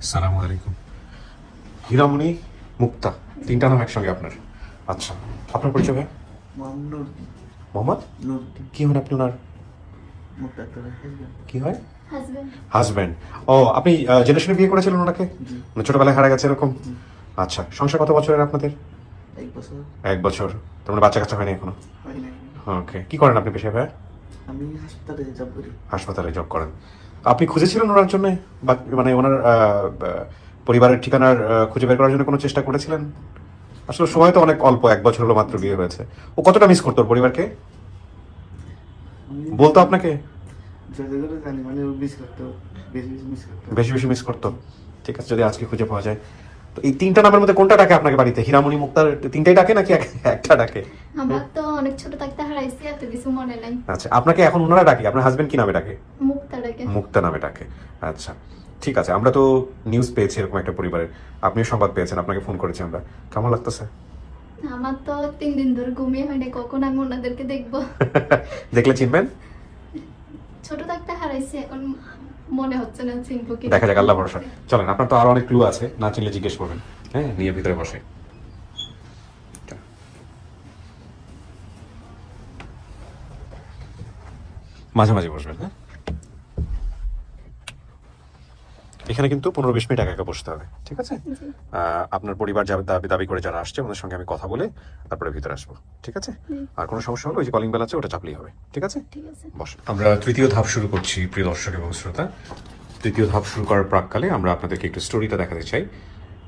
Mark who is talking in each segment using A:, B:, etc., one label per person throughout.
A: সালামু আলাইকুম। হীরামণি, মুক্তা, তিনটা নাম একসঙ্গে আপনার? আচ্ছা, আপনার পরিচয় ভাই? মোহাম্মদ কি হন আপনি? ওনার কি হয়? হাজবেন্ড। ও, আপনি জেনে শুনে বিয়ে করেছিলেন ওনাকে? ছোটবেলায় হারা গেছে এরকম? আচ্ছা, সংসার কত বছরের আপনাদের? 1 বছর। তার মানে বাচ্চা কাচ্চা হয়নি এখনো? ওকে, কি করেন আপনি পেশায় ভাই?
B: আমি হাসপাতালে জব করি।
A: হাসপাতালে জব করেন। আপনি খুঁজেছিলেন ওনার জন্য, মানে ওনার পরিবারের ঠিকানার খুঁজে বের করার জন্য কোনো চেষ্টা করেছিলেন? আসলে সময় তো অনেক অল্প, 1 বছর হলো মাত্র বিয়ে হয়েছে। ও কতটা মিস করতো ওর পরিবারকে? বলতো আপনাকে?
B: যতগুলো জানি মানে ও মিস করতো,
A: বেশি বেশি মিস করতো। ঠিক আছে, যদি আজকে খুঁজে পাওয়া যায়। তো এই তিনটা নামের মধ্যে কোনটা ডাকে আপনাকে বাড়িতে? হীরামণি, মুক্তার তিনটাই ডাকে নাকি একটা ডাকে?
C: আমার তো অনেক ছোট থাকতে হারাইছি, এত কিছু মনে নাই।
A: আচ্ছা, আপনাকে এখন ওনারা ডাকে? আপনার হাজবেন্ড কি নামে ডাকে?
C: মুক্তা ডাকে।
A: মুক্তা নামে ডাকে। আচ্ছা, ঠিক আছে। আমরা তো নিউজ পেয়েছি এরকম একটা পরিবারের, আপনিও সংবাদ পেয়েছেন, আপনাকে ফোন করেছি আমরা। কেমন লাগতেছে?
C: আমার তো 3 দিন ধরে ঘুমিয়ে হয়নি, কখন আমি ওনাদেরকে দেখবো।
A: দেখলে চিনবেন?
C: ছোট থাকতে হারাইছি, এখন মনে হচ্ছে না চিনবো কি।
A: দেখা যাক, আল্লাহ ভরসা। চলেন, আপনার তো আরো অনেক ক্লু আছে, না চিনলে জিজ্ঞেস করবেন। হ্যাঁ, নিয়ে ভিতরে বসে। মাঝামাঝি বসবেন। হ্যাঁ, এখানে কিন্তু 15-20 মিনিট একা একা বসতে হবে, ঠিক আছে? আপনার পরিবার যাবে দাবি করে যারা আসছে ওদের সঙ্গে আমি কথা বলে তারপরে ভিতরে আসবো, ঠিক আছে? আর কোনো সমস্যা হলে ওই যে কলিং বেল আছে ওটা চাপলেই হবে, ঠিক আছে? বসুন। আমরা তৃতীয় ধাপ শুরু করছি, প্রিয় দর্শক এবং শ্রোতা। তৃতীয় ধাপ শুরু করার প্রাককালে আমরা আপনাদেরকে একটু স্টোরিটা দেখাতে চাই।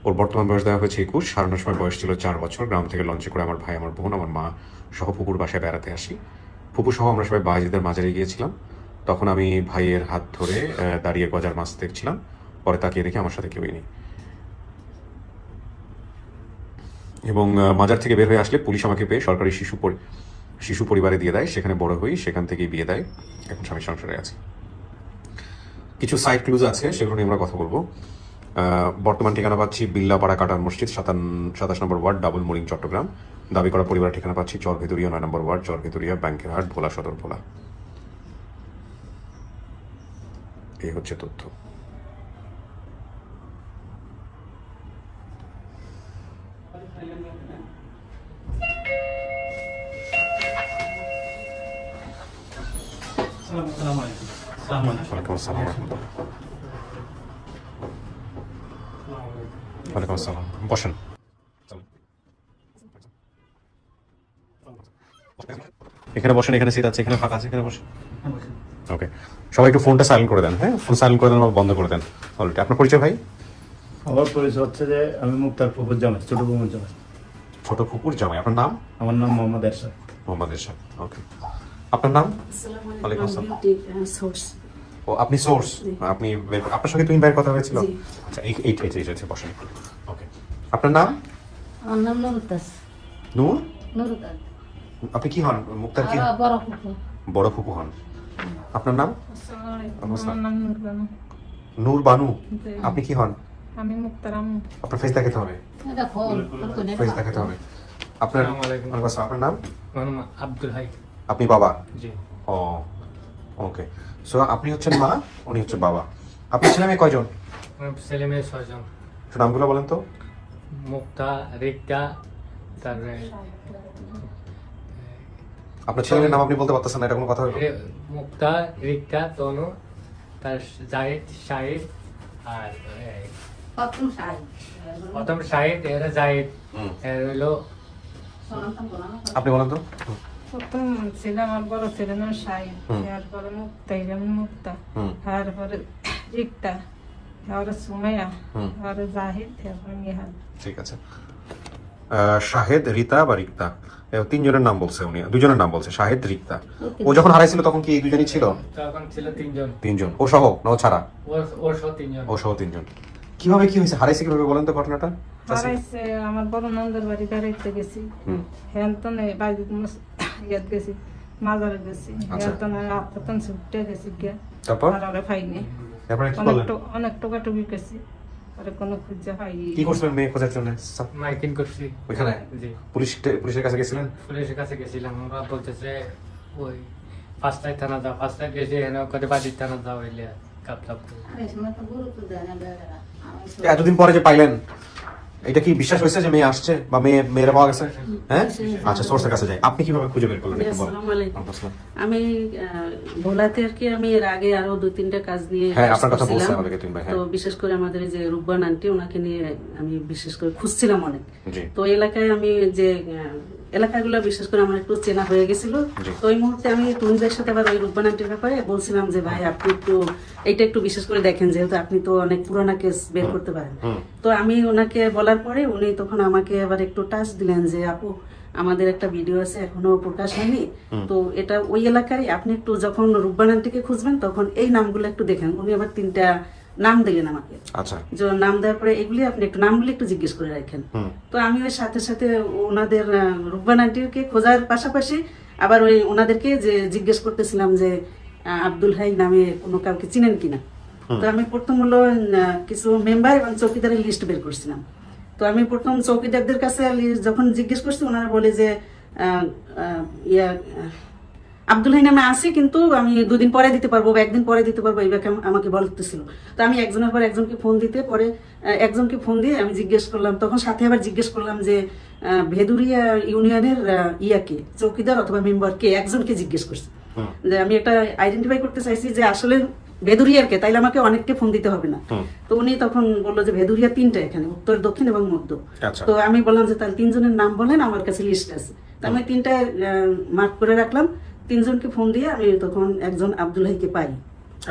A: ওর বর্তমান বয়স দেওয়া হয়েছে 21। হারানোর সময় বয়স ছিল 4 বছর। গ্রাম থেকে লঞ্চে করে আমার ভাই, আমার বোন, আমার মা সহ ফুপুর বাসায় বেড়াতে আসি। ফুপু সহ আমরা সবাই বাজিদের মাজারে গিয়েছিলাম। তখন আমি ভাইয়ের হাত ধরে দাঁড়িয়ে গজার মাছ দেখছিলাম। পরে তাকিয়ে দেখি আমার সাথে কেউই নেই। এবং মাজার থেকে বের হয়ে আসলে পুলিশ আমাকে পেয়ে সরকারি শিশু পরিবারে দিয়ে দেয়। সেখানে বড় হই, সেখান থেকেই বিয়ে দেয়। এখন স্বামী সংসারে আছি। কিছু সাইড ক্লুজ আছে, সেগুলো নিয়ে আমরা কথা বলবো। বর্তমান ঠিকানা পাচ্ছি বিল্লাপাড়া কাটার মসজিদ, 27 নম্বর ওয়ার্ড, ডাবল মোরিং, চট্টগ্রাম। দাবি করা পরিবারের ঠিকানা পাচ্ছি চরভেতুরিয়া 9 নম্বর ওয়ার্ড, চরভেতুরিয়া, ব্যাংকের হাট, ভোলা সদর, ভোলা। এই হচ্ছে তথ্য। ওয়ালাইকুম আসসালাম। ওয়ালাইকুম আসসালাম। বসেন। এখানে বসেন, এখানে সিট আছে, এখানে ফাঁকা আছে, এখানে বসেন। ওকে, সবাই একটু ফোনটা সাইলেন্ট করে দেন। হ্যাঁ, ফোন সাইলেন্ট করে দেন বা বন্ধ করে দেন অলরেডি। আপনার পরিচয় ভাই?
D: আমার পরিচয় হচ্ছে যে আমি মুক্তার ফুপুর জামাই, ছোট ফুপুর জামাই।
A: ছোট ফুপুর জামাই। আপনার নাম?
D: আমার নাম মোহাম্মদ এরশাদ।
A: মোহাম্মদ এরশাদ। ওকে, আপনার নাম? ওয়ালাইকুম আসসালাম। ও, আপনি সোর্স। আপনি আপনার সঙ্গে তুমি ভাইয়ের কথা হয়েছিল? আচ্ছা, এই বসেন। ওকে, আপনার নাম?
E: আমার নাম নুরুতাস।
A: নূর?
E: নুরুতাস।
A: আপনি কি হন? মুক্তার কি?
E: বড় ফুফু।
A: বড় ফুপু হন। আপনার নাম?
F: আমার নাম নূরবানু।
A: নূর বানু। আপনি কি হন?
F: আমি মুক্তার আম্মু।
A: আপনার ফেস দেখাতে হবে।
E: এটা ফোন কোনে?
A: ফেস দেখাতে হবে। আপনার? আপনার নাম?
F: আব্দুল হাই।
A: আপনি বাবা?
F: জি।
A: ও, ওকে। সো আপনি হচ্ছেন মা, উনি হচ্ছে বাবা। আপনার ছেলে মেয়ে কয়জন?
F: ছেলে মেয়ে 6 জন।
A: নামগুলো বলেন তো।
F: মুক্তা, রিক্তা, তারপরে
A: আপনার ছেলে মেয়ের নাম আপনি বলতে পারতেছেন না, এটা কোনো কথা হলো?
F: মুক্তা, রিক্তা, তনু, তার জাহিদ, শাহিদ, আর প্রথম শাহিদ, এরা জাহিদ, এর হইলো।
A: আপনি বলেন তো।
G: প্রথম ছিল আমার বড় ছেলে নাম শাহিদ, তারপরে মুক্তা, মুক্তা, তারপরে রিক্তা, তারপরে সুমাইয়া, তারপরে জাহিদ, তারপরে নিহাল।
A: ঠিক আছে। শাহেদ, রিতা বা রিক্তা, 3 জনের নাম বলছে উনি। 2 জনের নাম বলছে, শাহেদ, রিক্তা। ও যখন হারাইছিল তখন কি এই 2 জনই ছিল?
F: তখন ছিল 3 জন।
A: 3 জন? ও সহ না ও ছাড়া?
F: ওর সহ 3 জন।
A: ও সহ 3 জন। কিভাবে কি হয়েছে, হারাইছে কিভাবে বলেন তো ঘটনাটা?
G: হারাইছে আমার বড় নন্দের বাড়ি বেড়াইতে গেছি, হ্যাঁ তো নেই বাইরে ইয়াত গেছি, মাজারে গেছি, হ্যাঁ তো না আপনার ছুটে গেছি গিয়া।
A: তারপর
G: আর ওরা পাইনি।
A: তারপরে কি বললেন?
G: অনেক টোকাটুকি গেছি, আরে কোনো খুঁজে পাইনি।
A: কি করছিলেন মেয়ে খোঁজার জন্য?
F: মাইকিং করছি
A: ওইখানে?
F: জি।
A: পুলিশের কাছে গেছিলেন?
F: পুলিশের কাছে গেছিলাম। ওরা বলতেছে ওই 5টায় থানা যাও, 5টায় গেছে এনে করে বাড়ির থানা যাও হইলে কাপলাপ করে।
E: এই সময় তো গুরুত্ব দেয় না বেড়ারা।
A: এতদিন পরে যে পাইলেন, এটা কি বিশ্বাস হয়েছে যে মেয়ে আসছে বা মেয়েরা পাওয়া গেছে? হ্যাঁ, আচ্ছা, সোর্সের কাছে যাই। আপনি কিভাবে খুঁজে বের করলেন একটু বলেন।
H: আসসালামু আলাইকুম।
A: আসসালাম।
H: আমি ভোলাতে আর কি আমি এর আগে আরো 2-3টা কাজ নিয়ে
A: হ্যাঁ,
H: কাজ
A: আপনার কথা বলছেন
H: করছিলাম।
A: আমাদেরকে তিন ভাই।
H: তো
A: হ্যাঁ,
H: বিশেষ করে আমাদের এই যে রূপবান আন্টি, ওনাকে নিয়ে আমি বিশেষ করে খুঁজছিলাম অনেক।
A: জি।
H: তো এলাকায় আমি যে এলাকাগুলো বিশেষ করে আমার একটু চেনা হয়ে গেছিল।
A: জি।
H: তো ওই মুহূর্তে আমি তুহিনদের সাথে আবার ওই রূপবান আন্টির ব্যাপারে বলছিলাম যে ভাই আপনি একটু এইটা একটু বিশেষ করে দেখেন, যেহেতু আপনি তো অনেক পুরানা কেস বের করতে পারেন। তো আমি ওনাকে বলার পরে উনি তখন আমাকে আবার একটু টাচ দিলেন যে আপু আমাদের একটা ভিডিও আছে এখনো প্রকাশ হয়নি, তো এটা ওই এলাকারই, আপনি একটু যখন রূপবান আন্টিকে খুঁজবেন তখন এই নামগুলো একটু দেখেন। উনি আবার 3টা নাম দিলেন আমাকে।
A: আচ্ছা,
H: যে নাম দেওয়ার পরে এগুলি আপনি একটু নামগুলি একটু জিজ্ঞেস করে রাখেন। তো আমি ওই সাথে সাথে ওনাদের রূপবান আন্টিকে খোঁজার পাশাপাশি আবার ওই ওনাদেরকে যে জিজ্ঞেস করতেছিলাম যে আব্দুল হাই নামে কোনো কাউকে চিনেন কিনা। তো আমি প্রথম হলো কিছু মেম্বার এবং চৌকিদারের লিস্ট বের করছিলাম। তো আমি প্রথম চৌকিদারদের কাছে যখন জিজ্ঞেস করছি, ওনারা বলে যে আব্দুল হাই নামে আছে, কিন্তু আমি 2 দিন পরে দিতে পারবো বা 1 দিন পরে দিতে পারবো, এইভাবে আমাকে বলতেছিল। তো আমি একজনের পর একজনকে ফোন দিতে পরে একজনকে ফোন দিয়ে আমি জিজ্ঞেস করলাম, তখন সাথে আবার জিজ্ঞেস করলাম যে ভেদুরিয়া ইউনিয়নের ইয়াকে চৌকিদার অথবা মেম্বার কে, একজনকে জিজ্ঞেস করছি যে আমি একটা আইডেন্টিফাই করতে চাইছি যে আসলে ভেদুরিয়ার কে, তাইলে আমাকে অনেককে ফোন দিতে হবে না। তো উনি তখন বললো যে ভেদুরিয়া 3টা এখানে, উত্তর, দক্ষিণ এবং মধ্য।
A: আচ্ছা।
H: তো আমি বললাম যে তাহলে 3 জনের নাম বলেন, আমার কাছে লিস্ট আছে। তো আমি 3টা মার্ক করে রাখলাম। 3 জনকে ফোন দিয়ে আমি তখন একজন আব্দুল হাইকে পাই।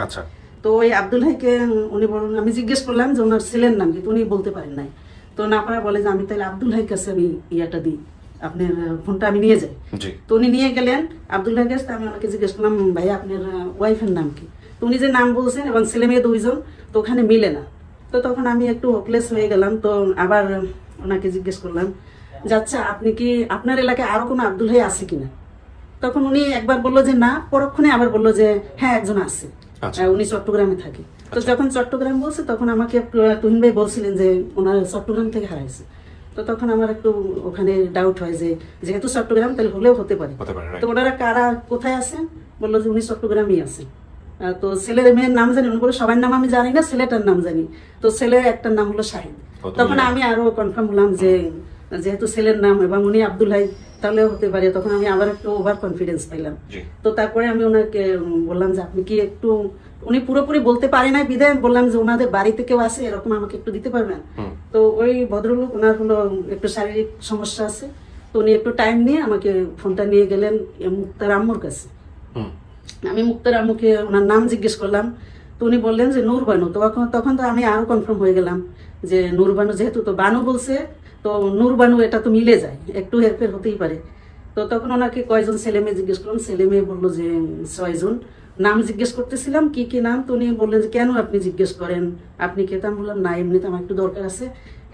A: আচ্ছা।
H: তো ওই আব্দুল হাইকে উনি বলেন, আমি জিজ্ঞেস করলাম যে ওনার ছেলের নাম কি, উনি বলতে পারেন নাই। তো না পারা বলে যে আমি তাহলে আব্দুল হাইর কাছে আমি ইয়াটা দিই, আপনার ফোনটা আমি নিয়ে যাই।
A: জি।
H: তো উনি নিয়ে গেলেন আব্দুল হাইর কাছে। আমি ওনাকে জিজ্ঞেস করলাম ভাই আপনার ওয়াইফের নাম কি। তো উনি যে নাম বলছেন এবং ছেলে মেয়ে 2 জন, তো ওখানে মিলে না। তো তখন আমি একটু হোপলেস হয়ে গেলাম। তো আবার ওনাকে জিজ্ঞেস করলাম যে আচ্ছা আপনি কি আপনার এলাকায় আরো কোনো আব্দুল হাই আছে কিনা। তখন উনি একবার বললো যে না, পরক্ষণে আবার বললো যে হ্যাঁ একজন আছে,
A: আচ্ছা।
H: উনি চট্টগ্রামে থাকে। তো যখন চট্টগ্রাম বলছে তখন আমাকে তুহিন ভাই বলছিলেন যে ওনার চট্টগ্রাম থেকে হারাইছে। তো তখন আমার একটু ওখানে ডাউট হয় যে যেহেতু চট্টগ্রাম তাহলে হলেও হতে পারে।
A: হতে পারে, right.
H: তো ওনারা কারা কোথায় আছেন বললো যে উনি চট্টগ্রামেই আছেন। তো ছেলের মেয়ের নাম জানি, উনি বলে সবার নাম আমি জানি না, ছেলেটার নাম জানি। তো ছেলের একটার নাম হলো শাহিদ। তখন আমি আরো কনফার্ম হলাম যে যেহেতু ছেলের নাম এবং উনি আব্দুল হাই, তাহলেও হতে পারে। তখন আমি আবার একটু ওভার কনফিডেন্স পাইলাম।
A: জি।
H: তো তারপরে আমি ওনাকে বললাম যে আপনি কি একটু, উনি পুরোপুরি বলতে পারে না বিদায় বললাম যে ওনাদের বাড়িতে কেউ আছে এরকম, আমাকে একটু দিতে পারবেন। তো ওই ভদ্রলোক, ওনার হলো একটু শারীরিক সমস্যা আছে। তো উনি একটু টাইম নিয়ে আমাকে ফোনটা নিয়ে গেলেন মুক্তার আম্মুর কাছে। আমি মুক্তার আম্মুকে ওনার নাম জিজ্ঞেস করলাম। তো উনি বললেন যে নূর বানু। তো তখন তো আমি আরো কনফার্ম হয়ে গেলাম যে নূর বানু, যেহেতু তো বানু বলছে তো নূর বানু এটা তো মিলে যায়, একটু হেরফের হতেই পারে। তো তখন ওনাকে কয়জন ছেলে মেয়ে জিজ্ঞেস করলাম। ছেলে মেয়ে বললো যে 6 জন। নাম জিজ্ঞেস করতেছিলাম কি কি নাম। তো উনি বললেন যে কেন আপনি জিজ্ঞেস করেন, আপনি কে? আমি বললাম না, এমনিতে আমার একটু দরকার আছে,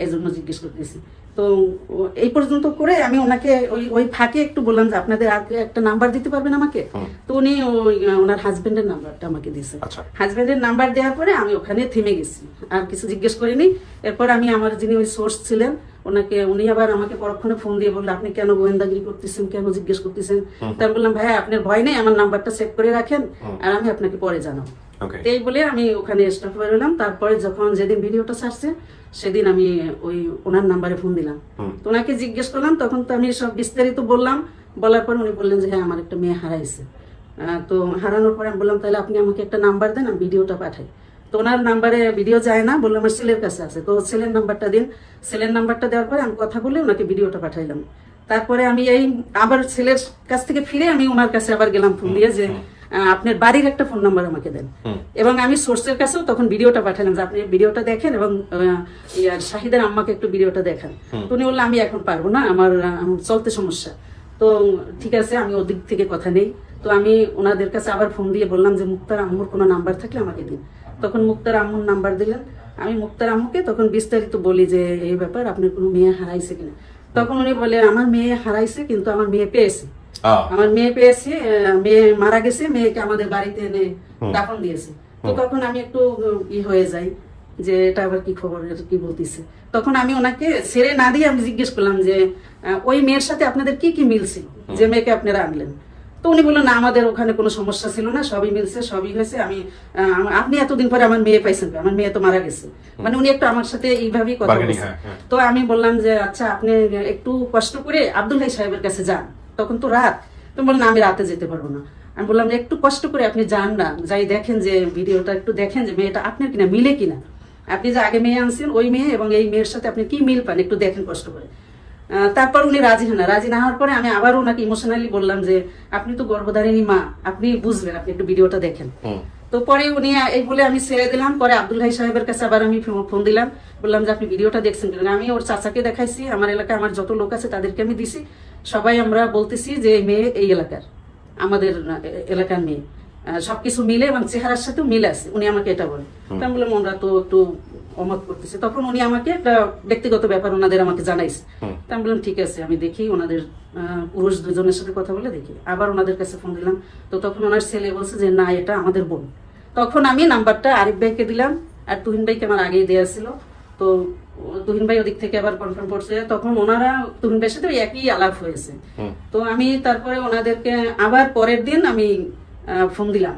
H: এই জন্য জিজ্ঞেস করতেছি। তো এই পর্যন্ত করে আমি ওনাকে ওই ফাঁকে একটু বললাম যে আপনাদের আর একটা নাম্বার দিতে পারবেন আমাকে। তো উনি ওনার হাজবেন্ডের নাম্বারটা আমাকে দিয়েছে।
A: আচ্ছা।
H: হাজবেন্ডের নাম্বার দেওয়ার পরে আমি ওখানে থেমে গেছি, আর কিছু জিজ্ঞেস করিনি। এরপর আমি আমার যিনি ওই সোর্স ছিলেন ওনাকে, উনি আবার আমাকে পরক্ষণে ফোন দিয়ে বললো আপনি কেন গোয়েন্দাগিরি করতেছেন, কেন জিজ্ঞেস করতেছেন। তা আমি বললাম ভাই আপনার ভয় নেই, আমার নাম্বারটা সেভ করে রাখেন, আর আমি আপনাকে পরে জানাবো।
A: ওকে।
H: এই বলে আমি ওখানে স্টাফ হয়ে রইলাম। তারপরে যখন যেদিন ভিডিওটা ছাড়ছে সেদিন আমি ওই ওনার নাম্বারে ফোন দিলাম। তো ওনাকে জিজ্ঞেস করলাম, তখন তো আমি সব বিস্তারিত বললাম। বলার পর উনি বললেন যে হ্যাঁ আমার একটা মেয়ে হারাইছে। তো হারানোর পরে আমি বললাম তাহলে আপনি আমাকে একটা নাম্বার দেন, আমি ভিডিওটা পাঠাই। তো ওনার নাম্বারে ভিডিও যায় না, বললাম আমার ছেলের কাছে আছে। তো ছেলের নাম্বারটা দিন। ছেলের নাম্বারটা দেওয়ার পরে আমি কথা বলে ওনাকে ভিডিওটা পাঠাইলাম। তারপরে আমি এই আবার ছেলের কাছ থেকে ফিরে আমি ওনার কাছে আবার গেলাম ফোন দিয়ে যে আপনার বাড়ির একটা ফোন নাম্বার আমাকে দেন। এবং আমি সোর্সের কাছেও তখন ভিডিওটা পাঠালাম যে আপনি ভিডিওটা দেখেন এবং শাহিদের আম্মাকে একটু ভিডিওটা দেখান। তো উনি বললেন আমি এখন পারবো না, আমার চলতে সমস্যা। তো ঠিক আছে, আমি ওদিক থেকে কথা নেই। তো আমি ওনাদের কাছে আবার ফোন দিয়ে বললাম যে মুক্তার আম্মুর কোনো নাম্বার থাকলে আমাকে দিন। তখন মুক্তার আম্মুর নাম্বার দিলেন। আমি মুক্তার আম্মুকে তখন বিস্তারিত বলি যে এই ব্যাপার, আপনার কোনো মেয়ে হারাইছে কিনা। তখন উনি বলে আমার মেয়ে হারাইছে, কিন্তু আমার মেয়ে পেয়েছে। আমার মেয়ে পেয়েছে, মেয়ে মারা গেছে, মেয়েকে আমাদের বাড়িতে এনে দাফন দিয়েছে। তো তখন আমি একটু হয়ে যাই যে এটা আবার কি খবর, এটা কি বলতেছে। তখন আমি ওনাকে ছেড়ে না দিয়ে আমি জিজ্ঞেস করলাম যে ওই মেয়ের সাথে আপনাদের কি কি মিল ছিল যে মেয়েকে আপনারা আনলেন। তো উনি বললেন না আমাদের ওখানে কোনো সমস্যা ছিল না, সবই মিলছে, সবই হয়েছে। আপনি এতদিন পরে আমার মেয়ে পাইছেন, আমার মেয়ে তো মারা গেছে, মানে উনি একটু আমার সাথে এইভাবেই কথা
A: Bargaining,
H: বলছেন।
A: হ্যাঁ।
H: তো আমি বললাম যে আচ্ছা আপনি একটু কষ্ট করে আব্দুল ভাই সাহেবের কাছে যান, তখন তো রাত। তো বললেন না আমি রাতে যেতে পারবো না। আমি বললাম যে একটু কষ্ট করে আপনি যান না, যাই দেখেন যে ভিডিওটা একটু দেখেন যে মেয়েটা আপনার কিনা, মিলে কিনা, আপনি যে আগে মেয়ে আনছেন ওই মেয়ে এবং এই মেয়ের সাথে আপনি কি মিল পান একটু দেখেন কষ্ট করে। তারপর উনি রাজি হন না। রাজি না হওয়ার পরে আমি আবার ওনাকে ইমোশনালি বললাম যে আপনি তো গর্ভধারিণী মা, আপনি বুঝবেন, আপনি একটু ভিডিওটা দেখেন। তো পরে উনি এই বলে আমি ছেড়ে দিলাম। পরে আব্দুল ভাই সাহেবের কাছে আবার আমি ফোন দিলাম, বললাম যে আপনি ভিডিওটা দেখছেন কিনা। আমি ওর চাচাকে দেখাইছি, আমার এলাকায় আমার যত লোক আছে তাদেরকে আমি দিছি, সবাই আমরা বলতেছি যে এই মেয়ে এই এলাকার, আমাদের এলাকার মেয়ে, সবকিছু মিলে এবং চেহারার সাথেও মিলে আছে, উনি আমাকে এটা বলে। তো আমি বললাম আমরা তো একটু অমত করতেছে। তখন উনি আমাকে একটা ব্যক্তিগত ব্যাপার ওনাদের আমাকে জানাইছে। তো আমি বললাম ঠিক আছে আমি দেখি, ওনাদের পুরুষ দুজনের সাথে কথা বলে দেখি। আবার ওনাদের কাছে ফোন দিলাম, তো তখন ওনার ছেলে বলছে যে না এটা আমাদের বোন। তখন আমি নাম্বারটা আরিফ ভাইকে দিলাম, আর তুহিন ভাইকে আমার আগেই দেওয়া ছিল। তো তুহিন ভাই ওদিক থেকে আবার কনফার্ম করছে, তখন ওনারা তুহিন ভাইয়ের সাথে একই আলাপ হয়েছে। তো আমি তারপরে ওনাদেরকে আবার পরের দিন আমি ফোন দিলাম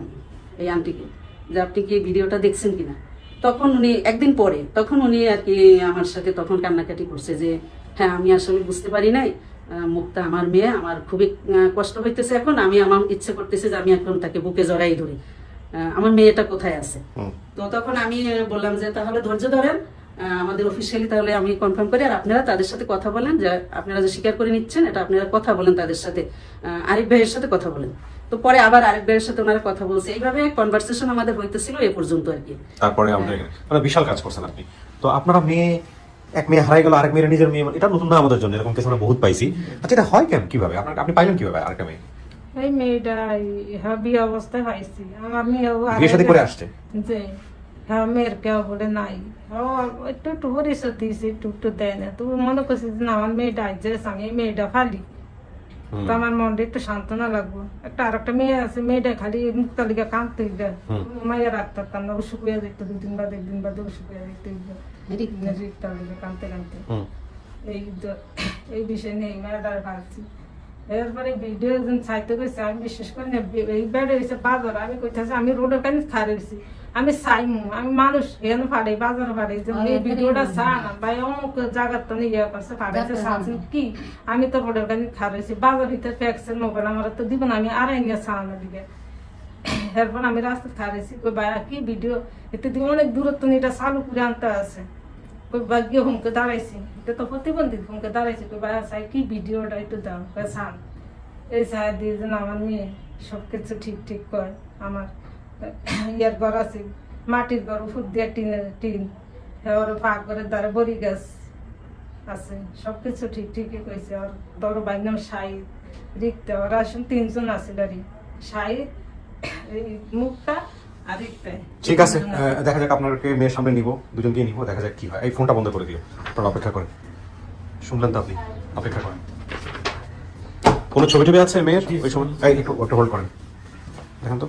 H: এই আন্টিকে যে আপনি কি ভিডিওটা দেখছেন কিনা। তখন উনি একদিন পরে, তখন উনি আর কি আমার সাথে তখন কান্নাকাটি করছে যে হ্যাঁ আমি আসলে বুঝতে পারি নাই, মুক্তা আমার মেয়ে, আমার খুবই কষ্ট হইতেছে এখন, আমি আমার ইচ্ছে করতেছে যে আমি এখন তাকে বুকে জড়াই ধরি, আমার মেয়েটা কোথায় আছে। তো তখন আমি বললাম যে তাহলে ধৈর্য ধরেন, আমাদের অফিসিয়ালি তাহলে আমি কনফার্ম করি, আর আপনারা তাদের সাথে কথা বলেন, যে আপনারা যে স্বীকার করে নিচ্ছেন এটা আপনারা কথা বলেন তাদের সাথে, আরিফ ভাইয়ের সাথে কথা বলেন। তো পরে আবার আরিফ ভাইয়ের সাথে ওনারা কথা বলছে, এইভাবে কনভারসেশন আমাদের হইতেছিল এ পর্যন্ত আর কি।
A: তারপরে আমরা মানে বিশাল কাজ করছেন আপনি। তো আপনারা মেয়ে, এক মেয়ে হারাই গেল, আরেক মেয়ের নিজের মেয়ে, এটা নতুন না আমাদের জন্য, এরকম কিছু আমরা বহুত পাইছি। আচ্ছা এটা হয় কেন, কিভাবে আপনি পাইলেন কিভাবে আরেকটা মেয়ে?
G: এই মেয়েটা বিয়ে অবস্থায় পাইছি, আমার মেয়েও
A: বিয়ে শাদী করে আসছে?
G: যে হ্যাঁ মেয়ের কেউ বলে নাই, একটু একটু পরিচয় দিয়েছি, একটু একটু দেয় না। তুমি মনে করছি যে না আমার মেয়েটা আইছে, আমি এই মেয়েটা ফালি, তো আমার মনটা একটু সান্ত্বনা লাগবো। একটা আর একটা মেয়ে আছে, মেয়েটা খালি মুক্তা লিগে কাঁদতে মাইয়া রাখতে পারতাম না, ওষুধ হয়ে যেত, দুদিন বাদে একদিন বাদে ওষুধ হয়ে যেতে রিক্তা লিগে কাঁদতে কাঁদতে। এই বিষয় নিয়ে মেয়েটার ভাবছি। এরপরে ভিডিও একজন চাইতে গেছে, আমি বিশেষ করে এই বেড়ে হয়েছে বাজার, আমি কইতেছি আমি রোডের কাছে খাড়েছি, আমি চাইমু, আমি মানুষ এখানে ফাড়ে বাজারে ফাড়ে, এই ভিডিওটা চা না ভাই অমুক জায়গার তো ইয়ে করছে ফাড়াইছে চাচ্ছেন কি, আমি তো রোডের কাছে খাড়েছি, বাজার ভিতরে ফেকছেন মোবাইল আমার তো দিব না, আমি আড়াই নিয়ে চালানোর দিকে। এরপর আমি রাস্তা খাড়েছি, কই ভাই কি ভিডিও, এতে দিয়ে অনেক দূরত্ব নিয়ে এটা চালু করে আনতে আছে। কই ভাই গিয়ে হুমকে দাঁড়াইছি, এটা তো প্রতিবন্ধী, হুমকে দাঁড়াইছি, কই ভাই চাই কি ভিডিওটা একটু দাও, চান এই চায় দিয়ে যেন আমার মেয়ে সব কিছু ঠিক ঠিক করে। আমার ইয়ার ঘর আছে, মাটির ঘর, উপর দিয়ে টিন, ওর পাক করে দ্বারা বড়ি গাছ আছে, সবকিছু ঠিক ঠিকই কইছে। আর বড় ভাইয়ের নাম শাহিদ, রিক্তা, ওরা আসলে 3 জন আছে গাড়ি, শাহিদ, এই মুক্তা আর রিক্তায়।
A: ঠিক আছে, দেখা যাক আপনাকে মেয়ের সামনে নিব, দুজনকে নিব, দেখা যাক কি হয়। এই ফোনটা বন্ধ করে দিও, আপনারা অপেক্ষা করেন। শুনলেন তো আপনি, অপেক্ষা করেন। কোনো ছবি টবি আছে মেয়ের ওই সময়? একটু হোল্ড করেন, দেখেন তো।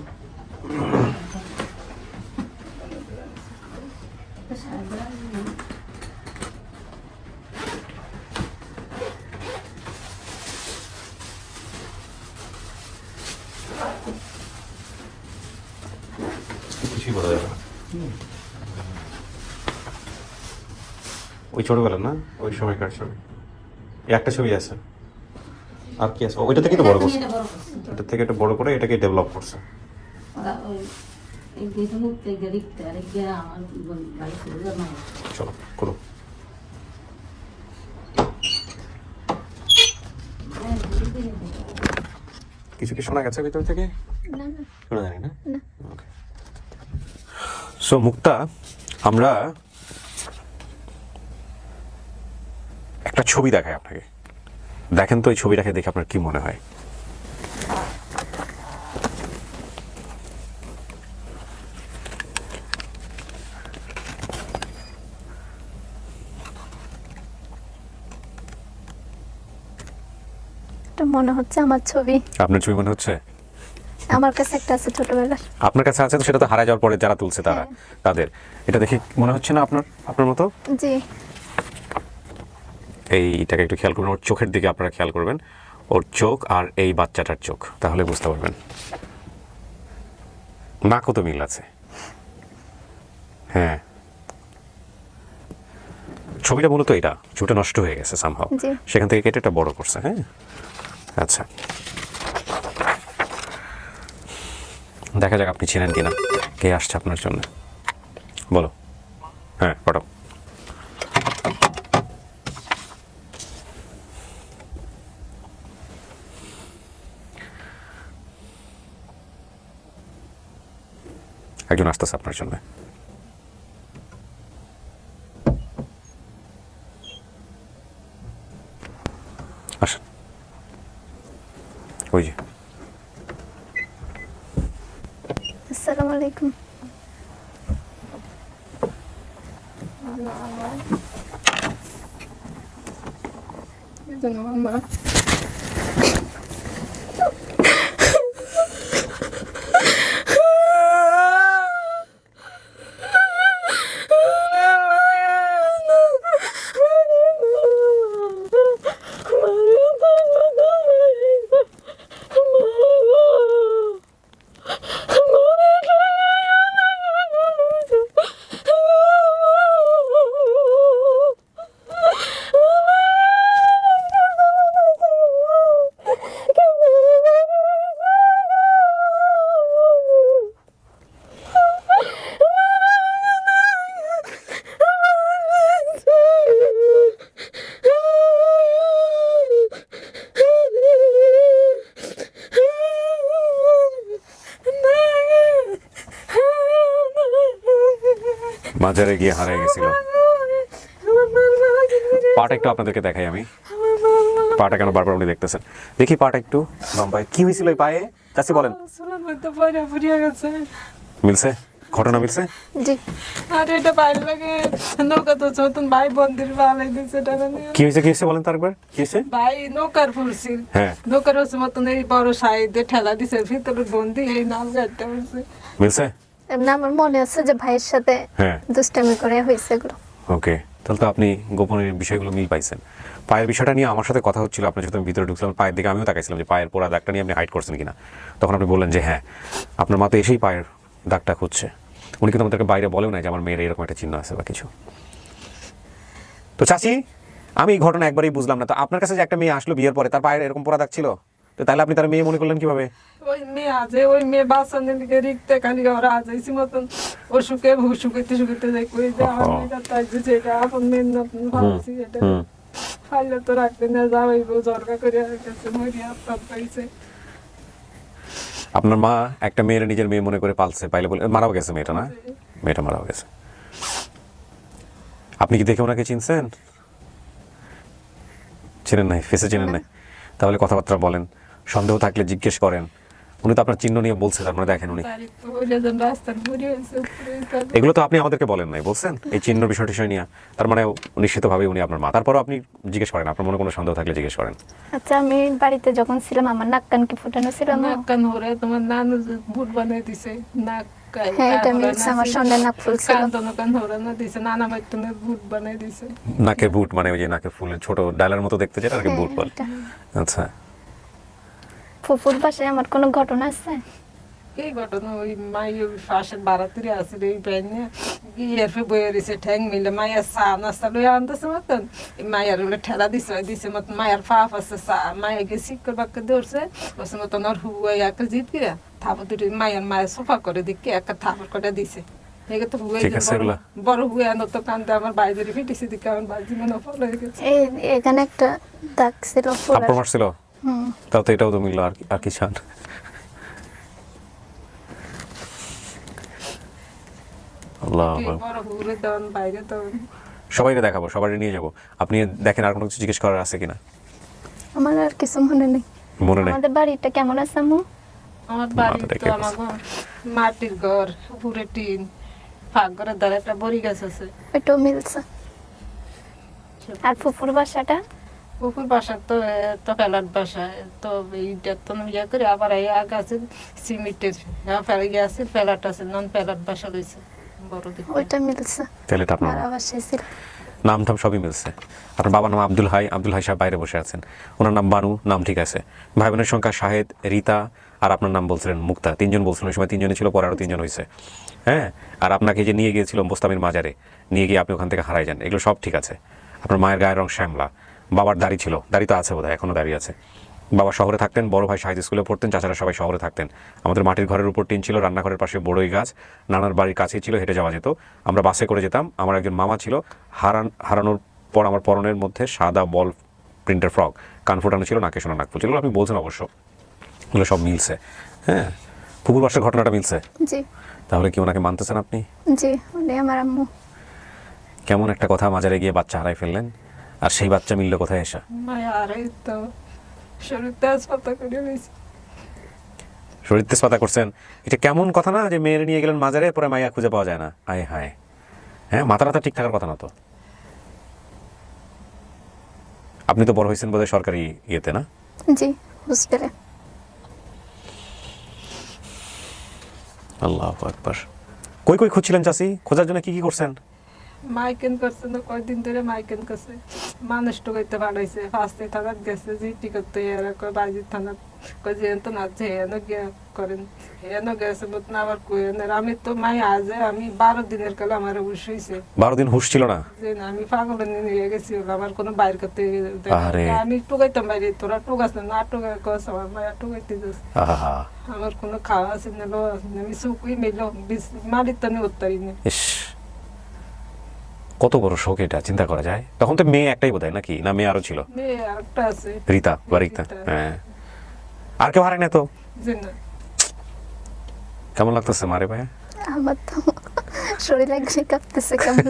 A: কিছুই বোঝা যাবে না। ওই ছোটবেলা না, ওই সময়কার ছবি, একটা ছবি আছে, আর কি আছে? ওইটা থেকে তো বড় করছে, এটা থেকে একটু বড় করে এটাকে ডেভেলপ করছে। চলো করো। কিছু কি শোনা গেছে ভিতর থেকে?
C: না না
A: শোনা জানি না।
C: না।
A: সো মুক্তা, আমরা একটা ছবি দেখাই আপনাকে, দেখেন তো এই ছবিটাকে দেখে আপনার কি মনে হয়?
C: এটা মনে হচ্ছে আমার ছবি।
A: আপনার ছবি মনে হচ্ছে?
C: আমার কাছে একটা আছে ছোটবেলার।
A: আপনার কাছে আছে তো, সেটা তো হারা যাওয়ার পরে যারা তুলছে তারা, তাদের এটা দেখে মনে হচ্ছে না আপনার মতো?
C: জি।
A: এইটাকে একটু খেয়াল করবেন, ওর চোখের দিকে আপনারা খেয়াল করবেন। ওর চোখ আর এই বাচ্চাটার চোখ, তাহলে বুঝতে পারবেন। নাকও তো মিল আছে। হ্যাঁ, ছবিটা মূলত এটা, ছবিটা নষ্ট হয়ে গেছে সামহাও,
C: জি।
A: সেখান থেকে কেটে এটা বড় করছে। হ্যাঁ, আচ্ছা, দেখা যাক আপনি চেনেন কিনা কে আসছে আপনার জন্য। বলো। হ্যাঁ, পাঠাও। একজন আসতেছে আপনার জন্য। আসেন, ওই যে।
C: আসসালামু আলাইকুম।
A: মাজারে গিয়ে হারিয়ে গেছিল। পাটা একটু আপনাদেরকে দেখাই আমি, পাটা কেন বারবার উনি দেখতেছেন। দেখি পাটা একটু লম্বায়, কি হয়েছিল ওই পায়ে? চাচি বলেন। মিলছে, ঘটনা মিলছে?
C: জি।
G: আর এটা বাইরে লাগে নৌকা তো চতুন ভাই বন্দির বালাই দিচ্ছে টাকা নিয়ে।
A: কি হয়েছে, কি হয়েছে বলেন তো আরেকবার, কি হয়েছে?
G: ভাই নৌকার ফুলছিল,
A: হ্যাঁ,
G: নৌকার হচ্ছে মতন এই বড় সাইডে ঠেলা দিছে, ভিতরে বন্দি, এই নাম গাড়িটা হচ্ছে।
A: মিলছে?
C: এমনি আমার মনে আছে যে ভাইয়ের সাথে
A: হ্যাঁ,
C: দুষ্টামি করে হয়েছে এগুলো।
A: ওকে, তাহলে তো আপনি গোপনের বিষয়গুলো মিল পাইছেন। পায়ের বিষয়টা নিয়ে আমার সাথে কথা হচ্ছিল, আপনার সাথে আমি ভিতরে ঢুকছিলাম, পায়ের দিকে আমিও তাকাইছিলাম যে পায়ের পোড়া দাগটা নিয়ে আপনি হাইড করছেন কিনা। তখন আপনি বললেন যে হ্যাঁ, আপনার মা তো এসেই পায়ের দাগটা খুঁজছে। উনি কিন্তু আমাদেরকে বাইরে বলেও না যে আমার মেয়ের এরকম একটা চিহ্ন আছে বা কিছু। তো চাচি, আমি এই ঘটনা একবারই বুঝলাম না, তো আপনার কাছে যে একটা মেয়ে আসলো বিয়ের পরে, তার পায়ের এরকম পোড়া দাগ ছিল, তো তাহলে আপনি তার মেয়ে মনে করলেন কিভাবে?
G: ওই মেয়ে আজে, ওই মেয়ে বাচ্চাদের দিকে রিখতে খালি ওরা আজাইছি মতন অসুখে শুকাইতে শুকাইতে যাই কই যে আমার মেয়েটা তাই যে যেটা আপন মেয়ের নতুন ভাবছি, এটা ফাইলে তো রাখতে না যাওয়াই জরকা করে গেছে, মরিয়া আপনার পাইছে।
A: আপনার মা একটা মেয়ের নিজের মেয়ে মনে করে পালছে, পাইলে বলে মারাও গেছে মেয়েটা, না? মেয়েটা মারাও গেছে। আপনি কি দেখে ওনাকে চিনছেন? চেনেন নাই, ফেসে চেনেন নাই? তাহলে কথাবার্তা বলেন, সন্দেহ থাকলে জিজ্ঞেস করেন। উনি তো আপনার চিহ্ন নিয়ে বলছে, তার মানে দেখেন উনি এগুলো তো আপনি আমাদেরকে বলেন নাই, বলছেন এই চিহ্ন বিষয় টিষয় নিয়ে, তার মানে নিশ্চিতভাবে উনি আপনার মা। তারপরও আপনি জিজ্ঞেস করেন, আপনার মনে কোনো সন্দেহ থাকলে জিজ্ঞেস করেন।
C: আচ্ছা, আমি বাড়িতে যখন ছিলাম আমার নাক কান কি ফুটানো ছিল না?
G: নাক কান হরে তোমার নানু বুট বানাই দিছে, নাক
C: হ্যাঁ, এটা মিলছে, আমার সন্ধ্যা নাক ফুল ছিল।
G: কান হরে না দিছে, নানা মাইতুনের বুট বানাই দিছে।
A: নাকের বুট মানে ওই যে নাকের ফুলের ছোট ডালার মতো দেখতে, যেটা আর কি বুট বলে। আচ্ছা,
C: ফুফুর বাসায় আমার কোনো ঘটনা আছে?
G: এই ঘটনা ওই মাই ওই পাশের বারাতিরে আছে এই ব্যানে ইয়ারফে বয়ে দিছে, ঠ্যাং মিলে মায়ের চা নাস্তা লই আনতেছে মতন, মায়ের ওগুলো ঠেলা দিছে মতন, মায়ের ফাফ আছে চা, মায়ের গিয়ে শিক্ষর বাক্য ধরছে বসে মতন ওর হুয়া একটা জিত কিরা থাপড় দুটি মায়ের সোফা করে দিকে একটা থাপড় করে দিছে। বড় হুয়ে আনো তো কান্দে আমার বাইরে ফিটেছে দিকে আমার বাজি মনে ফল হয়ে গেছে।
C: এখানে একটা দাগ ছিল,
A: ছিল। তাও তো এটাও তো মিললো, আর কি চান? সবাই দেখাবো, সবাই নিয়ে যাবো। আপনি দেখেন আর কোনো কিছু জিজ্ঞেস করার আছে কিনা?
C: আমার আর কিছু মনে নেই।
A: মনে নেই?
C: আমাদের বাড়িটা কেমন আছে আম্মু?
G: আমার বাড়ি তো আমার মাটির ঘর, উপরে টিন, ফাঁক ঘরের দ্বারা একটা বড়ি গাছ আছে।
C: ওইটাও মিলছে। আর ফুফুর বাসাটা?
G: পুকুর বাসা তো ফেলার বাসা, তো এইটা তো ইয়ে করে আবার এই গাছে সিমেন্টের ফেলে গেছে, ফেলাট আছে, নন ফেলাট বাসা রয়েছে বড় দিকে।
C: ওইটা মিলছে।
A: তাহলে এটা আপনার
C: ভাড়া বাসায় ছিল।
A: নাম টাম সবই মিলছে। আপনার বাবার নাম আব্দুল হাই, আব্দুল হাই সাহেব বাইরে বসে আছেন, ওনার নাম বানু, নাম ঠিক আছে। ভাই বোনের সংখ্যা শাহেদ, রীতা, আর আপনার নাম বলছিলেন মুক্তা, 3 জন বলছিলেন, ওই সময় 3 জনই ছিল, পরে আরও 3 জন হয়েছে। হ্যাঁ, আর আপনাকে যে নিয়ে গিয়েছিল বোস্তামির মাজারে, নিয়ে গিয়ে আপনি ওখান থেকে হারাই যান, এগুলো সব ঠিক আছে। আপনার মায়ের গায়ের রং শ্যামলা, বাবার দাড়ি ছিল, দাড়ি তো আছে বোধহয়, এখনও দাড়ি আছে। বাবা শহরে থাকতেন, বড় ভাই সাহিত্য স্কুলে পড়তেন, চাচারা সবাই শহরে থাকতেন। আমাদের মাটির ঘরের উপর টিন ছিল, রান্নাঘরের পাশে বড়ই গাছ, নানার বাড়ির কাছেই ছিল, হেঁটে যাওয়া যেত। আমরা বাসে করে যেতাম। আমার একজন মামা ছিল, হারানোর পর আমার পরনের মধ্যে সাদা বল প্রিন্টের ফ্রক, কান ফোটানো ছিল, নাকে শোনা নাক ফুল ছিল। আপনি বলছেন অবশ্য, এগুলো সব মিলছে। হ্যাঁ, পুকুর বাসের ঘটনাটা মিলছে।
C: জি
A: তাহলে কি ওনাকে মানতেছেন আপনি?
C: জি, উনি আমার আম্মু।
A: কেমন একটা কথা, মাজারে গিয়ে বাচ্চা হারাই ফেললেন, আর সেই বাচ্চা মিলল কোথায় এসে?
G: মায়া আরে তো শরীর তেজপাতা করে হয়েছে।
A: শরীর তেজপাতা করছেন, এটা কেমন কথা না যে মেয়ের নিয়ে গেলেন মাজারে, পরে মাইয়া খুঁজে পাওয়া যায় না। আয় হায়, হ্যাঁ, মাথা টাথা ঠিক থাকার কথা না তো। আপনি তো বড় হয়েছেন বোধহয় সরকারি ইয়েতে, না?
C: জি, হোস্টেলে।
A: আল্লাহু আকবার। কই কই খুঁজছিলেন চাচি? খোঁজার জন্য কি কি করছেন?
G: মাইকেন করছে না, কয়দিন ধরে মাইকেন করছে। মানুষ টুকাইতে পাঠাইছে, ফার্স্টে থানাত গেছে, জিটি করতে এরকম বাজি থানাত কই যে তো না যে হেন গিয়া করেন, হেন গেছে বুত না আবার কইেন। আমি তো মাই আজ আমি 12 দিনের কাল আমার হুশ হইছে।
A: 12 দিন হুশ ছিল না?
G: যে না, আমি পাগল নিয়ে গেছি, আমার কোনো বাইর করতে
A: আরে।
G: আমি টুকাইতাম বাইরে, তোরা টুকাস না টুকা কস, আমার মায়া টুকাইতে যাস।
A: আহা,
G: আমার কোনো খাওয়া আছে না, লো আছে না, আমি সুকুই মিল মারিত না উত্তরি না।
A: ইস, কত বড় শোক এটা, চিন্তা করা যায়। তখন তো মেয়ে একটাই বোধহয়, নাকি না মেয়ে আরো ছিল?
G: মেয়ে আরেকটা আছে,
A: রীতা বা রীতা। হ্যাঁ, আর কেউ হারায় না তো?
G: যে না।
A: কেমন লাগতেছে মারে ভাই?
C: আমার তো শরীর একদমই কাঁপতেছে কেমন।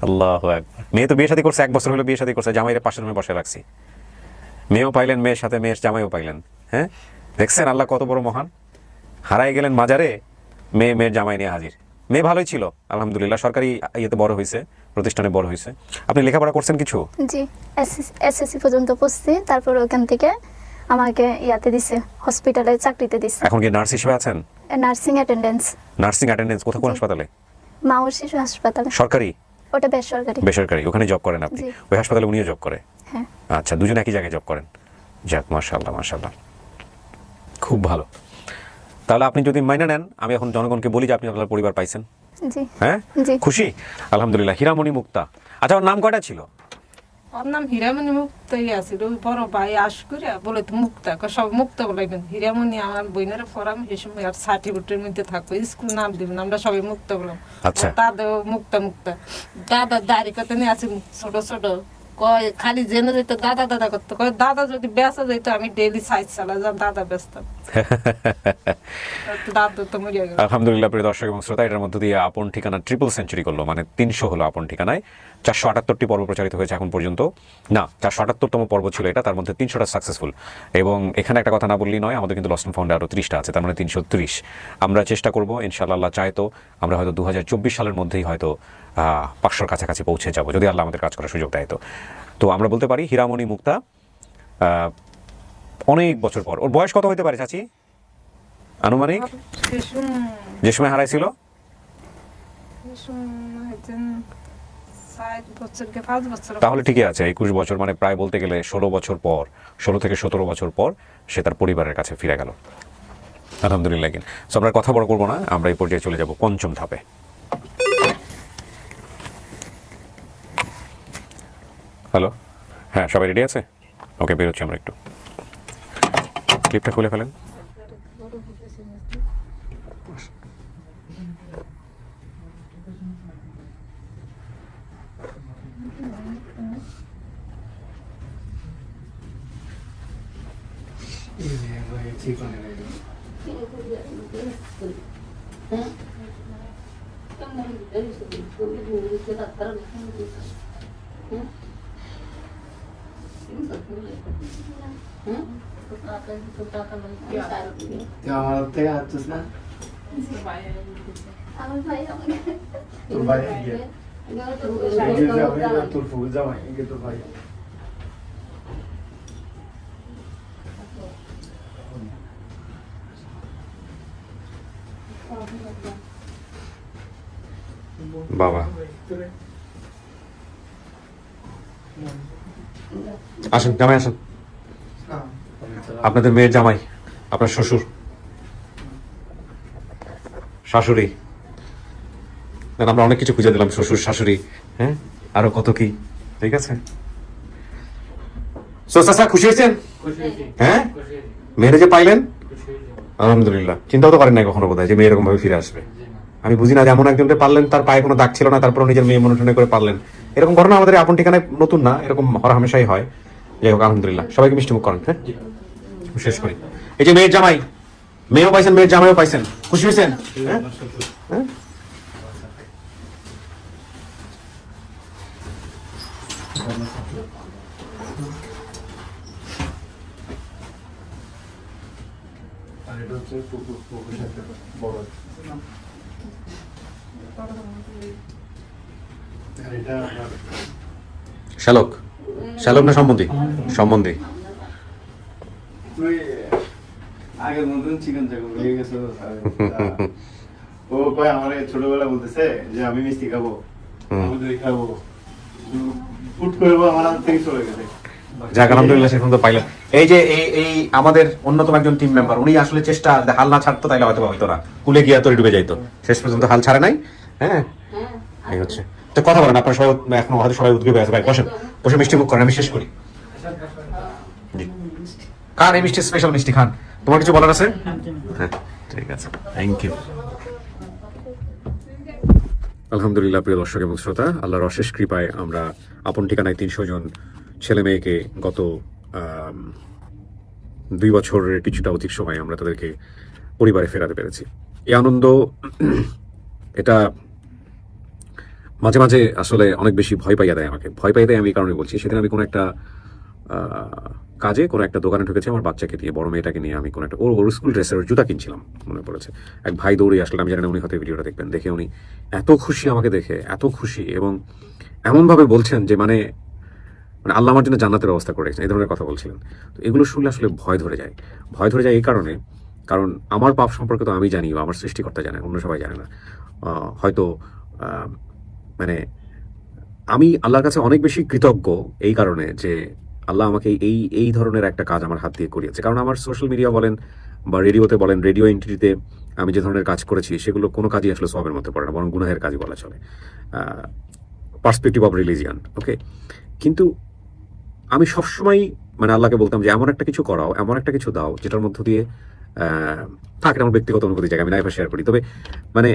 A: আল্লাহু আকবার। মেয়ে তো বিয়ে শাদী করছে, 1 বছর হলো বিয়ে শাদী করছে, জামাইয়ের পাশের রুমে বসে রাখছি। মেয়েও পাইলেন, মেয়ের সাথে মেয়ের জামাইও পাইলেন। হ্যাঁ, দেখছেন আল্লাহ কত বড় মহান। হারাই গেলেন মাজারে, মেয়ের জামাই নিয়ে হাজির। মেয়ে ভালোই ছিল আলহামদুলিল্লাহ, সরকারি ইয়েতে বড় হয়েছে, প্রতিষ্ঠানে বড় হয়েছে। আপনি লেখাপড়া করছেন কিছু?
C: জি, এসএসসি পর্যন্ত পড়ছি, তারপর ওখান থেকে আমাকে ইয়াতে দিছে, হসপিটালে চাকরিতে দিছে।
A: এখন কি নার্স হিসেবে আছেন?
C: Nursing attendance.
A: নার্সিং অ্যাটেন্ডেন্স কোথায়, কোন হাসপাতালে?
C: মাওর শিশু হাসপাতালে।
A: সরকারি?
C: ওটা বেসরকারি।
A: বেসরকারি, ওখানে জব করেন আপনি?
C: জি।
A: ওই হাসপাতালে উনিও জব করে?
C: হ্যাঁ।
A: আচ্ছা, দুজনে একই জায়গায় জব করেন। যাক, মাশাআল্লাহ মাশাআল্লাহ, খুব ভালো। তাহলে আপনি যদি মাইনা নেন, আমি এখন জনগণকে বলি যে আপনি আপনার পরিবার পাইছেন।
C: জি
A: হ্যাঁ,
C: জি।
A: খুশি? আলহামদুলিল্লাহ। হীরামণি মুক্তা, আচ্ছা ওর নাম কয়টা ছিল?
G: ওর নাম হীরামণি মুক্তাই আছিল। ওই বড় ভাই আস করে বলে তো মুক্তা, সব মুক্তা বলাইবেন। হীরামণি আমার বইনের পড়াম, এই সময় আর সার্টিফিকেটের মধ্যে থাকবো, স্কুল নাম দিবেন, আমরা সবাই মুক্তা বললাম।
A: আচ্ছা।
G: দাদা মুক্তা মুক্তা, দাদা দাড়ি কত নিয়ে আছে ছোট ছোট, কয় খালি জেনে যেত দাদা দাদা করতো, কয় দাদা যদি বেচা যেত আমি ডেইলি সাইজ চালা যা দাদা বেচতাম। দাদা তো মরিয়া গেল।
A: আলহামদুলিল্লাহ। প্রিয় দর্শক এবং শ্রোতা, এটার মধ্যে দিয়ে আপন ঠিকানা ট্রিপল সেঞ্চুরি করলো, মানে 300 হলো আপন ঠিকানায়। 478টি পর্ব প্রচারিত হয়েছে এখন পর্যন্ত, না 478তম পর্ব ছিল এটা, তার মধ্যে 300টা সাকসেসফুল। এবং এখানে একটা কথা না বললেই নয়, আমাদের কিন্তু লস্ট অ্যান্ড ফাউন্ডে আরও 30টা আছে, তার মানে 330। আমরা চেষ্টা করবো ইনশাআল্লাহ, আল্লাহ চায় তো আমরা হয়তো 2024 সালের মধ্যেই হয়তো 500-র কাছাকাছি পৌঁছে যাবো, যদি আল্লাহ আমাদের কাজ করার সুযোগ দেয়। তো আমরা বলতে পারি হীরামণি মুক্তা অনেক বছর পর। ওর বয়স কত হতে পারে চাচি আনুমানিক, যে সময় হারাইছিল?
G: 5 বছর।
A: তাহলে ঠিকই আছে, 21 বছর, মানে প্রায় বলতে গেলে 16 বছর পর, 16 থেকে 17 বছর পর সে তার পরিবারের কাছে ফিরে গেল। আলহামদুলিল্লাহ। সো আমরা কথা বড় করবো না, আমরা এই পর্যায়ে চলে যাব 5ম ধাপে। হ্যালো, হ্যাঁ সবাই রেডি আছে? ওকে, বেরোচ্ছি আমরা একটু। ক্লিপটা খুলে ফেলেন।
B: আমার থেকে হাঁটছিস না?
C: আমার ভাই আমাকে
B: তোর ভাই তোর ফুল জামাই তোর ভাই।
A: বাবা আসেন জামাই আসেন, আপনাদের মেয়ের জামাই, আপনার শ্বশুর শাশুড়ি, আমরা অনেক কিছু খুঁজে দিলাম, শ্বশুর শাশুড়ি, হ্যাঁ আরো কত কি, ঠিক আছে। সো চাচা খুশি হয়েছেন?
F: খুশি হয়েছি,
A: হ্যাঁ
F: খুশি হয়েছি,
A: মেয়েরা যে পাইলেন,
F: খুশি হয়েছি।
A: আলহামদুলিল্লাহ। চিন্তাও তো করেন নাই কখনো বোধহয় যে মেয়ে এরকম ভাবে ফিরে আসবে।
F: জি না।
A: আমি বুঝি না যে এমন একজনকে পারলেন, তার পায়ে কোনো দাগ ছিল না, তারপর নিজের মেয়ে মনে করে পারলেন। এরকম ঘটনা আমাদের আপন ঠিকানায় নতুন না, এরকম হর হামেশাই হয়। যাই হোক আলহামদুলিল্লাহ, সবাইকে মিষ্টি মুখ করেন। হ্যাঁ শেষ করি। এই যে মেয়ের জামাই, মেয়েও পাইছেন, মেয়ের জামাইও পাইছেন, খুশি হয়েছেন? হ্যাঁ হ্যাঁ
B: আর এটা হচ্ছে পুকুর সাথে বড়। আর এটা আপনার
A: শ্যালক, শ্যালক না সম্বন্ধী? সম্বন্ধী।
B: তুই আগের মতন চিকেন চাকু হয়ে গেছে তো স্যার। ও কয় আমার ছোটবেলা বলতেছে যে আমি মিষ্টি খাবো, আমি দই খাবো, ফুট করবো, আমার হাত থেকে চলে গেছে।
A: যাক আলহামদুলিল্লাহ সেরকম তো পাইলেন। এই যে এই আমাদের অন্যতম একজন টিম মেম্বার, উনি আসলে চেষ্টা, হাল না ছাড়তো তাইলে হয়তো হইতো না, কুলে গিয়া তো ডুবে যাইতো, শেষ পর্যন্ত হাল ছাড়ে নাই। হ্যাঁ এই হচ্ছে তো কথা বলেন, আপনার সবাই এখন হয়তো সবাই উদ্গ্রীব হয়ে আছে। ভাই বসেন, বসে মিষ্টি মুখ করেন, আমি শেষ করি। জি খান এই মিষ্টি, স্পেশাল মিষ্টি খান। তোমার কিছু বলার আছে? হ্যাঁ ঠিক আছে, থ্যাংক ইউ। আলহামদুলিল্লাহ প্রিয় দর্শক এবং শ্রোতা, আল্লাহর অশেষ কৃপায় আমরা আপন ঠিকানায় 300 জন ছেলে মেয়েকে গত 2 বছরের কিছুটা অধিক সময় আমরা তাদেরকে পরিবারে ফেরাতে পেরেছি। এই আনন্দ, এটা মাঝে মাঝে আসলে অনেক বেশি ভয় পাইয়া দেয় আমাকে। ভয় পাইয়া দেয় আমি এই কারণে বলছি, সেদিন আমি কোনো একটা কাজে কোনো একটা দোকানে ঢুকেছি আমার বাচ্চাকে দিয়ে, বড় মেয়েটাকে নিয়ে। আমি কোনো একটা ওর স্কুল ড্রেসের জুতা কিনছিলাম, মনে পড়েছে। এক ভাই দৌড়ে আসলেন, আমি জানি না উনি হয়তো ভিডিওটা দেখবেন। দেখে উনি এত খুশি, আমাকে দেখে এত খুশি, এবং এমনভাবে বলছেন যে মানে আল্লাহ আমার জন্য জান্নাতের ব্যবস্থা করে রেখেছেন, এই ধরনের কথা বলছিলেন। তো এগুলো শুনলে আসলে ভয় ধরে যায়। ভয় ধরে যায় এই কারণে, কারণ আমার পাপ সম্পর্কে তো আমি জানি, বা আমার সৃষ্টিকর্তা জানে, অন্য সবাই জানে না। হয়তো মানে আমি আল্লাহর কাছে অনেক বেশি কৃতজ্ঞ এই কারণে যে আল্লাহ আমাকে এই ধরনের একটা কাজ আমার হাত দিয়ে করিয়েছে। কারণ আমার সোশ্যাল মিডিয়া বলেন বা রেডিওতে বলেন, রেডিও এন্ট্রিতে আমি যে ধরনের কাজ করেছি সেগুলো কোনো কাজই আসলে সওয়াবের মধ্যে পড়ে না, বরং গুনাহের কাজই বলা চলে, পার্সপেক্টিভ অফ রিলিজিয়ান। ওকে, কিন্তু আমি সবসময় মানে আল্লাহকে বলতাম যে এমন একটা কিছু করাও, এমন একটা কিছু দাও যেটার মধ্য দিয়ে থাকে আমার ব্যক্তিগত অনুভূতি জায়গা, আমি লাইফে শেয়ার করি। তবে মানে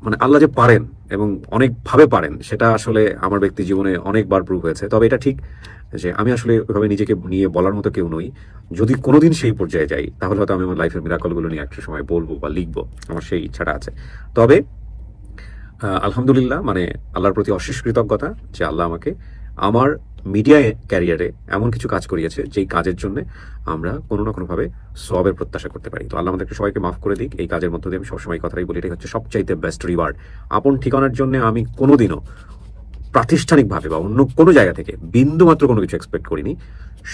A: মানে আল্লাহ যে পারেন এবং অনেকভাবে পারেন, সেটা আসলে আমার ব্যক্তি জীবনে অনেকবার প্রুভ হয়েছে। তবে এটা ঠিক যে আমি আসলে ওইভাবে নিজেকে নিয়ে বলার মতো কেউ নই। যদি কোনোদিন সেই পর্যায়ে যাই তাহলে হয়তো আমি আমার লাইফের মিরাকলগুলো নিয়ে একটা সময় বলবো বা লিখবো, আমার সেই ইচ্ছাটা আছে। তবে আলহামদুলিল্লাহ, মানে আল্লাহর প্রতি অশেষ কৃতজ্ঞতা যে আল্লাহ আমাকে আমার মিডিয়া ক্যারিয়ারে এমন কিছু কাজ করিয়েছে যেই কাজের জন্য আমরা কোনো না কোনোভাবে সওয়াবের প্রত্যাশা করতে পারি। তো আল্লাহ আমাদেরকে সবাইকে মাফ করে দিক। এই কাজের মধ্যে দিয়ে আমি সবসময় কথাই বলি, এটাই হচ্ছে সবচাইতে বেস্ট রিওয়ার্ড। আপন ঠিকানার জন্য আমি কোনোদিনও প্রাতিষ্ঠানিকভাবে বা অন্য কোনো জায়গা থেকে বিন্দুমাত্র কোনো কিছু এক্সপেক্ট করিনি।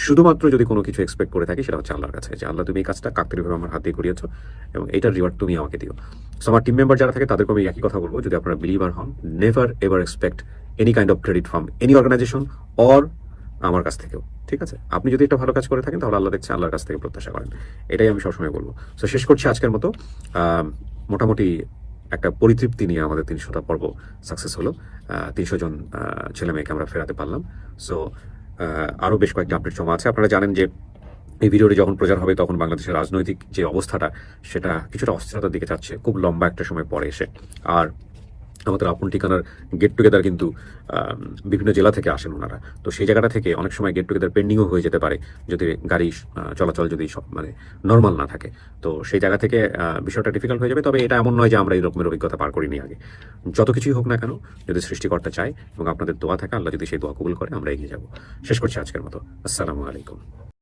A: শুধুমাত্র যদি কোনো কিছু এক্সপেক্ট করে থাকি সেটা হচ্ছে আল্লাহর কাছে, যে আল্লাহ তুমি এই কাজটা কাকতালীয়ভাবে আমার হাত দিয়ে করিয়েছো এবং এইটার রিওয়ার্ড তুমি আমাকে দিও। সো আমার টিম মেম্বার যারা থাকে তাদেরকে আমি একই কথা বলবো, যদি আপনারা বিলিভার হন, never ever expect any kind of credit from any organisation or আমার কাছ থেকেও। ঠিক আছে, আপনি যদি একটা ভালো কাজ করে থাকেন তাহলে আল্লাহ দেখছে, আল্লাহর কাছ থেকে প্রত্যাশা করেন, এটাই আমি সবসময় বলবো। সো শেষ করছি আজকের মতো। মোটামুটি একটা পরিতৃপ্তি নিয়ে আমাদের 300টা পর্ব সাকসেস হলো। 300 জন ছেলে মেয়েকে আমরা ফেরাতে পারলাম। সো আরও বেশ কয়েকটা আপডেট জমা আছে। আপনারা জানেন যে এই ভিডিওটি যখন প্রচার হবে তখন বাংলাদেশের রাজনৈতিক যে অবস্থাটা সেটা কিছুটা অস্থিরতার দিকে যাচ্ছে, খুব লম্বা একটা সময় পরে এসে। আর আমাদের আপন ঠিকানার গেট টুগেদার কিন্তু বিভিন্ন জেলা থেকে আসেন ওনারা। তো সেই জায়গাটা থেকে অনেক সময় গেট টুগেদার পেন্ডিংও হয়ে যেতে পারে যদি গাড়ি চলাচল যদি সব মানে নর্মাল না থাকে। তো সেই জায়গা থেকে বিষয়টা ডিফিকাল্ট হয়ে যাবে। তবে এটা এমন নয় যে আমরা এই রকমের অভিজ্ঞতা পার করিনি আগে। যত কিছুই হোক না কেন, যদি সৃষ্টিকর্তা চায় এবং আপনাদের দোয়া থাকে, আল্লাহ যদি সেই দোয়া কবুল করে, আমরা এগিয়ে যাব। শেষ করছি আজকের মতো। আসসালামু আলাইকুম।